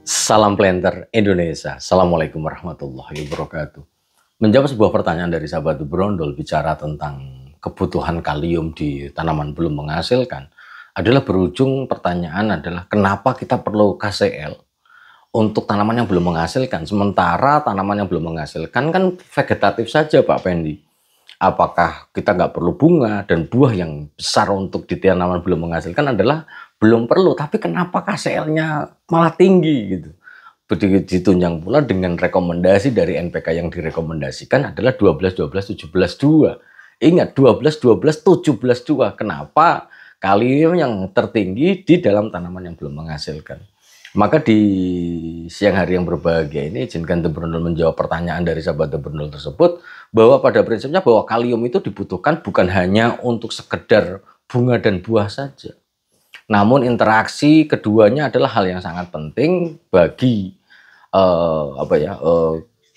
Salam planter Indonesia. Assalamualaikum warahmatullahi wabarakatuh. Menjawab sebuah pertanyaan dari sahabat Brondol bicara tentang kebutuhan kalium di tanaman belum menghasilkan adalah berujung pertanyaan adalah kenapa kita perlu KCl untuk tanaman yang belum menghasilkan, sementara tanaman yang belum menghasilkan kan vegetatif saja Pak Pendi. Apakah kita nggak perlu bunga dan buah yang besar untuk di tanaman belum menghasilkan adalah belum perlu, tapi kenapa KCl-nya malah tinggi gitu. Ditunjang pula dengan rekomendasi dari NPK yang direkomendasikan adalah 12, 12, 17, 2. Ingat 12, 12, 17, 2. Kenapa? Kalium yang tertinggi di dalam tanaman yang belum menghasilkan. Maka di siang hari yang berbahagia ini izinkan The Brondol menjawab pertanyaan dari sahabat The Brondol tersebut bahwa pada prinsipnya bahwa kalium itu dibutuhkan bukan hanya untuk sekedar bunga dan buah saja. Namun interaksi keduanya adalah hal yang sangat penting bagi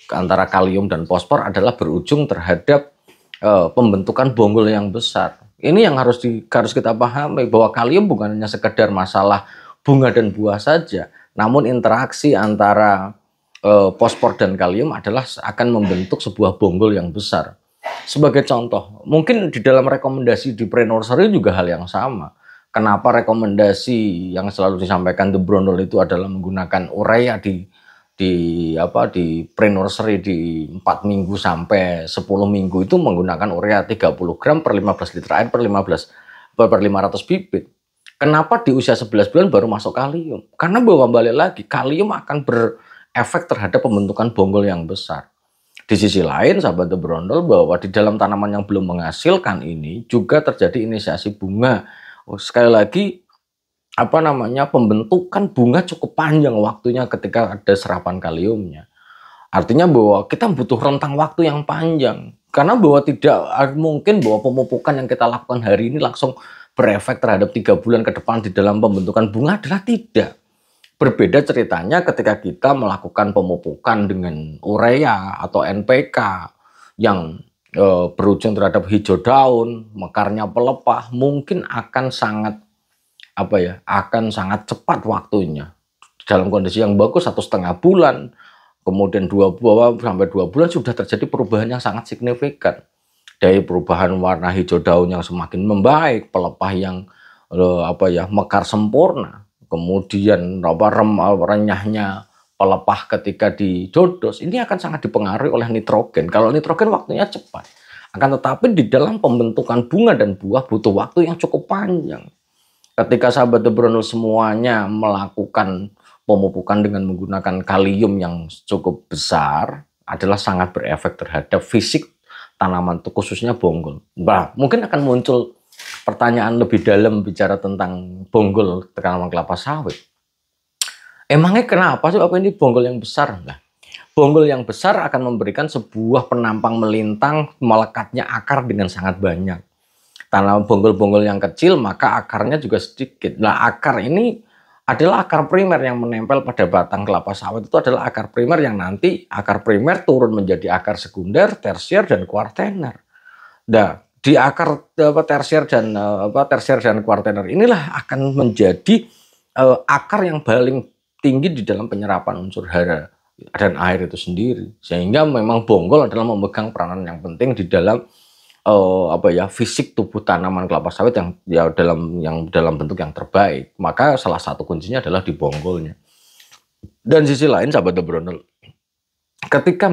antara kalium dan fosfor adalah berujung terhadap pembentukan bonggol yang besar. Ini yang harus kita pahami bahwa kalium bukan hanya sekedar masalah bunga dan buah saja, namun interaksi antara fosfor dan kalium adalah akan membentuk sebuah bonggol yang besar. Sebagai contoh, mungkin di dalam rekomendasi di pre-nursery juga hal yang sama. Kenapa rekomendasi yang selalu disampaikan The Brondol itu adalah menggunakan urea di pre-nursery di 4 minggu sampai 10 minggu itu menggunakan urea 30 gram per 15 liter air per 500 bibit. Kenapa di usia 11 bulan baru masuk kalium? Karena bahwa balik lagi, kalium akan berefek terhadap pembentukan bonggol yang besar. Di sisi lain, sahabat The Brondol, bahwa di dalam tanaman yang belum menghasilkan ini juga terjadi inisiasi bunga. Sekali lagi, pembentukan bunga cukup panjang waktunya ketika ada serapan kaliumnya. Artinya bahwa kita butuh rentang waktu yang panjang. Karena bahwa tidak mungkin bahwa pemupukan yang kita lakukan hari ini langsung berefek terhadap 3 bulan ke depan di dalam pembentukan bunga adalah tidak. Berbeda ceritanya ketika kita melakukan pemupukan dengan urea atau NPK yang berujung terhadap hijau daun, mekarnya pelepah, mungkin akan sangat cepat waktunya. Dalam kondisi yang bagus 1,5 bulan, kemudian 2 sampai 2 bulan sudah terjadi perubahan yang sangat signifikan. Dari perubahan warna hijau daun yang semakin membaik, pelepah yang mekar sempurna, kemudian renyahnya pelepah ketika didodos, ini akan sangat dipengaruhi oleh nitrogen. Kalau nitrogen waktunya cepat, akan tetapi di dalam pembentukan bunga dan buah butuh waktu yang cukup panjang. Ketika sahabat The Brondol semuanya melakukan pemupukan dengan menggunakan kalium yang cukup besar, adalah sangat berefek terhadap fisik tanaman, khususnya bonggol. Nah, mungkin akan muncul pertanyaan lebih dalam bicara tentang bonggol tanaman kelapa sawit. Emangnya kenapa sih ini bonggol yang besar? Nah, bonggol yang besar akan memberikan sebuah penampang melintang melekatnya akar dengan sangat banyak. Tanaman bonggol-bonggol yang kecil maka akarnya juga sedikit. Nah, akar ini adalah akar primer yang menempel pada batang kelapa sawit. Itu adalah akar primer yang nanti akar primer turun menjadi akar sekunder, tersier, dan kuartener. Nah, di akar tersier dan kuartener inilah akan menjadi akar yang paling tinggi di dalam penyerapan unsur hara dan air itu sendiri. Sehingga memang bonggol adalah memegang peranan yang penting di dalam fisik tubuh tanaman kelapa sawit yang dalam bentuk yang terbaik. Maka salah satu kuncinya adalah di bonggolnya. Dan sisi lain sahabat The Brondol, ketika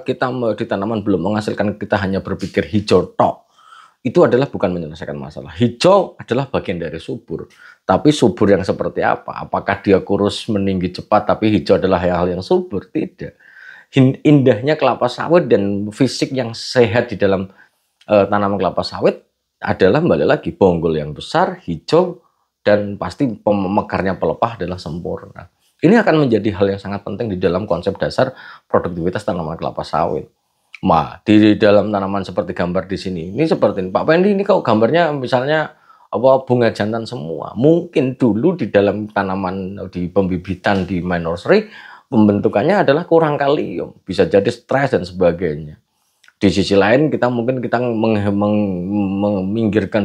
kita di tanaman belum menghasilkan, kita hanya berpikir hijau tok, itu adalah bukan menyelesaikan masalah. Hijau adalah bagian dari subur. Tapi subur yang seperti apa? Apakah dia kurus meninggi cepat tapi hijau adalah hal yang subur? Tidak. Indahnya kelapa sawit dan fisik yang sehat di dalam tanaman kelapa sawit adalah kembali lagi bonggol yang besar, hijau, dan pasti mekarnya pelepah adalah sempurna. Ini akan menjadi hal yang sangat penting di dalam konsep dasar produktivitas tanaman kelapa sawit. Nah, di dalam tanaman seperti gambar di sini, ini seperti ini. Pak Pendi, ini kalau gambarnya misalnya bunga jantan semua. Mungkin dulu di dalam tanaman di pembibitan di main nursery pembentukannya adalah kurang kalium, bisa jadi stres dan sebagainya. Di sisi lain kita meminggirkan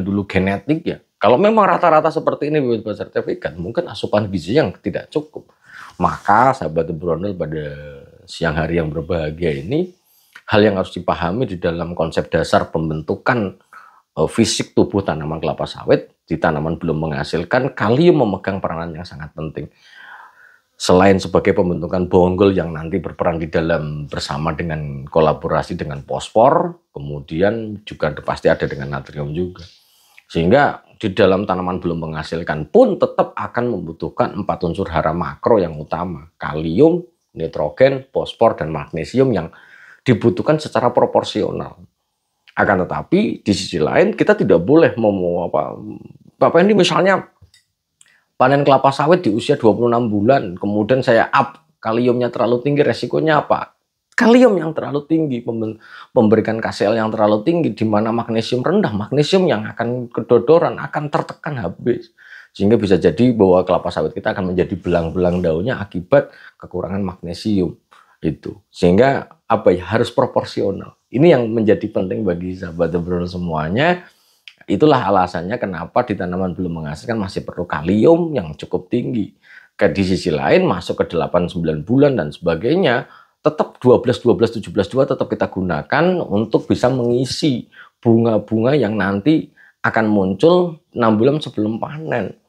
dulu genetik ya. Kalau memang rata-rata seperti ini bebas sertifikat, mungkin asupan gizi yang tidak cukup. Maka sahabat Brondel pada siang hari yang berbahagia ini, hal yang harus dipahami di dalam konsep dasar pembentukan fisik tubuh tanaman kelapa sawit, di tanaman belum menghasilkan, kalium memegang peranan yang sangat penting. Selain sebagai pembentukan bonggol yang nanti berperan di dalam bersama dengan kolaborasi dengan fosfor, kemudian juga pasti ada dengan natrium juga. Sehingga di dalam tanaman belum menghasilkan pun tetap akan membutuhkan 4 unsur hara makro yang utama. Kalium, nitrogen, fosfor, dan magnesium yang dibutuhkan secara proporsional. Akan tetapi di sisi lain kita tidak boleh Bapak ini misalnya panen kelapa sawit di usia 26 bulan, kemudian saya up, kaliumnya terlalu tinggi, resikonya apa? Kalium yang terlalu tinggi memberikan KCl yang terlalu tinggi, di mana magnesium rendah, magnesium yang akan kedodoran, akan tertekan habis. Sehingga bisa jadi bahwa kelapa sawit kita akan menjadi belang-belang daunnya akibat kekurangan magnesium. Itu. Sehingga harus proporsional. Ini yang menjadi penting bagi sahabat Brondel semuanya. Itulah alasannya kenapa di tanaman belum menghasilkan masih perlu kalium yang cukup tinggi. Di sisi lain masuk ke 8-9 bulan dan sebagainya, tetap 12-12-17-2 tetap kita gunakan untuk bisa mengisi bunga-bunga yang nanti akan muncul 6 bulan sebelum panen.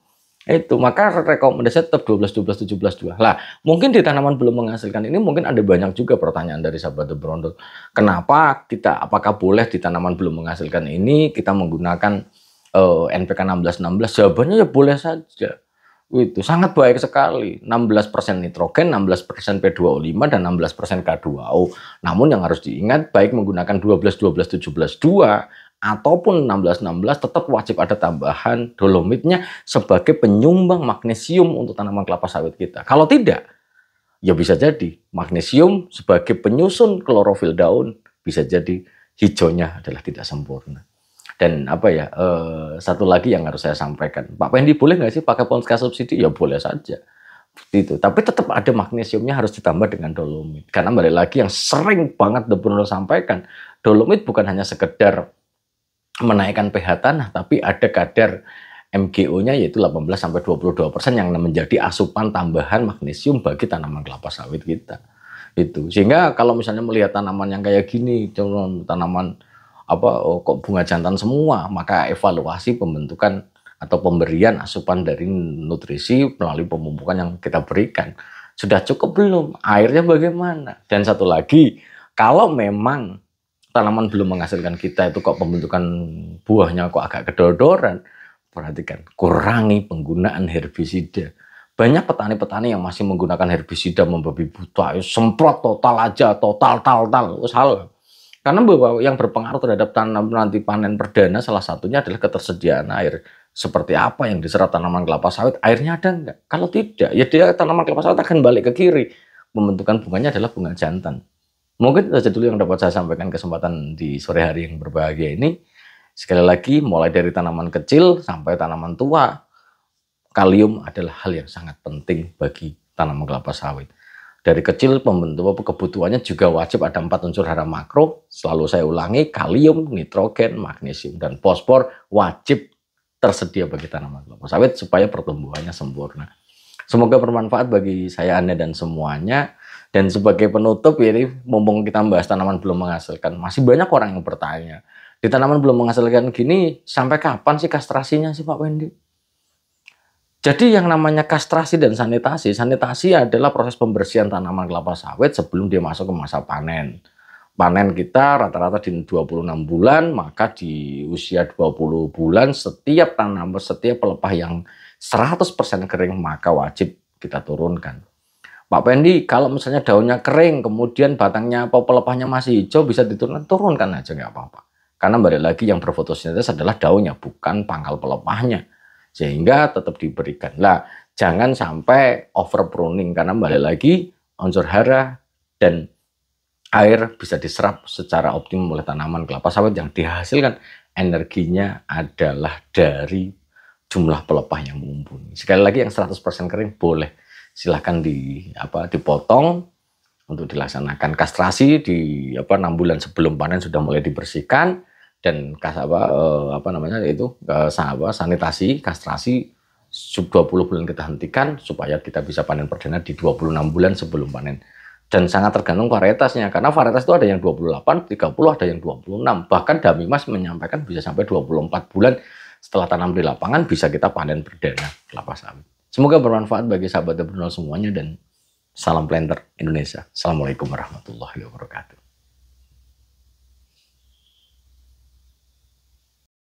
Itu, maka rekomendasi tetap 12-12-17-2. Lah, mungkin di tanaman belum menghasilkan ini mungkin ada banyak juga pertanyaan dari sahabat Brondel. Kenapa apakah boleh di tanaman belum menghasilkan ini kita menggunakan NPK 16-16? Jawabannya ya boleh saja. Itu sangat baik sekali. 16% nitrogen, 16% P2O5 dan 16% K2O. Namun yang harus diingat, baik menggunakan 12-12-17-2 ataupun 16-16 tetap wajib ada tambahan dolomitnya sebagai penyumbang magnesium untuk tanaman kelapa sawit kita. Kalau tidak, ya bisa jadi magnesium sebagai penyusun klorofil daun, bisa jadi hijaunya adalah tidak sempurna. Dan satu lagi yang harus saya sampaikan, Pak Pendi boleh nggak sih pakai Ponska subsidi? Ya boleh saja. Itu. Tapi tetap ada magnesiumnya harus ditambah dengan dolomit. Karena balik lagi yang sering banget Brondel sampaikan, dolomit bukan hanya sekedar menaikkan pH tanah, tapi ada kadar MgO-nya yaitu 18-22% yang menjadi asupan tambahan magnesium bagi tanaman kelapa sawit kita. Itu. Sehingga kalau misalnya melihat tanaman yang kayak gini, tanaman kok bunga jantan semua, maka evaluasi pembentukan atau pemberian asupan dari nutrisi melalui pemupukan yang kita berikan. Sudah cukup belum? Airnya bagaimana? Dan satu lagi, kalau memang tanaman belum menghasilkan kita itu kok pembentukan buahnya kok agak kedodoran, perhatikan, kurangi penggunaan herbisida. Banyak petani-petani yang masih menggunakan herbisida membabi buta, semprot total aja, total, salah. Karena bahwa yang berpengaruh terhadap tanaman nanti panen perdana salah satunya adalah ketersediaan air. Seperti apa yang diserap tanaman kelapa sawit, airnya ada enggak? Kalau tidak, ya dia tanaman kelapa sawit akan balik ke kiri. Pembentukan bunganya adalah bunga jantan. Mungkin saja dulu yang dapat saya sampaikan kesempatan di sore hari yang berbahagia ini. Sekali lagi, mulai dari tanaman kecil sampai tanaman tua, kalium adalah hal yang sangat penting bagi tanaman kelapa sawit. Dari kecil kebutuhannya juga wajib ada 4 unsur hara makro. Selalu saya ulangi, kalium, nitrogen, magnesium, dan fosfor wajib tersedia bagi tanaman kelapa sawit supaya pertumbuhannya sempurna. Semoga bermanfaat bagi saya, Anda, dan semuanya. Dan sebagai penutup, ini mumpung kita membahas tanaman belum menghasilkan, masih banyak orang yang bertanya, di tanaman belum menghasilkan gini, sampai kapan sih kastrasinya sih Pak Wendy? Jadi yang namanya kastrasi dan sanitasi adalah proses pembersihan tanaman kelapa sawit sebelum dia masuk ke masa panen. Panen kita rata-rata di 26 bulan, maka di usia 20 bulan setiap pelepah yang 100% kering maka wajib kita turunkan. Pak Pendi, kalau misalnya daunnya kering, kemudian batangnya pelepahnya masih hijau, bisa diturunkan, turunkan aja nggak apa-apa. Karena balik lagi yang berfotosintesis adalah daunnya, bukan pangkal pelepahnya. Sehingga tetap diberikan. Lah, jangan sampai over pruning, karena balik lagi unsur hara dan air bisa diserap secara optimum oleh tanaman kelapa sawit yang dihasilkan energinya adalah dari jumlah pelepah yang mumpuni. Sekali lagi yang 100% kering boleh. Silahkan dipotong untuk dilaksanakan kastrasi di 6 bulan sebelum panen sudah mulai dibersihkan, dan apa namanya itu sanitasi, kastrasi 20 bulan kita hentikan supaya kita bisa panen perdana di 26 bulan sebelum panen. Dan sangat tergantung varietasnya, karena varietas itu ada yang 28, 30, ada yang 26. Bahkan Damimas menyampaikan bisa sampai 24 bulan setelah tanam di lapangan bisa kita panen perdana kelapa sawit. Semoga bermanfaat bagi sahabat entrepreneur semuanya dan salam planter Indonesia. Assalamualaikum warahmatullahi wabarakatuh.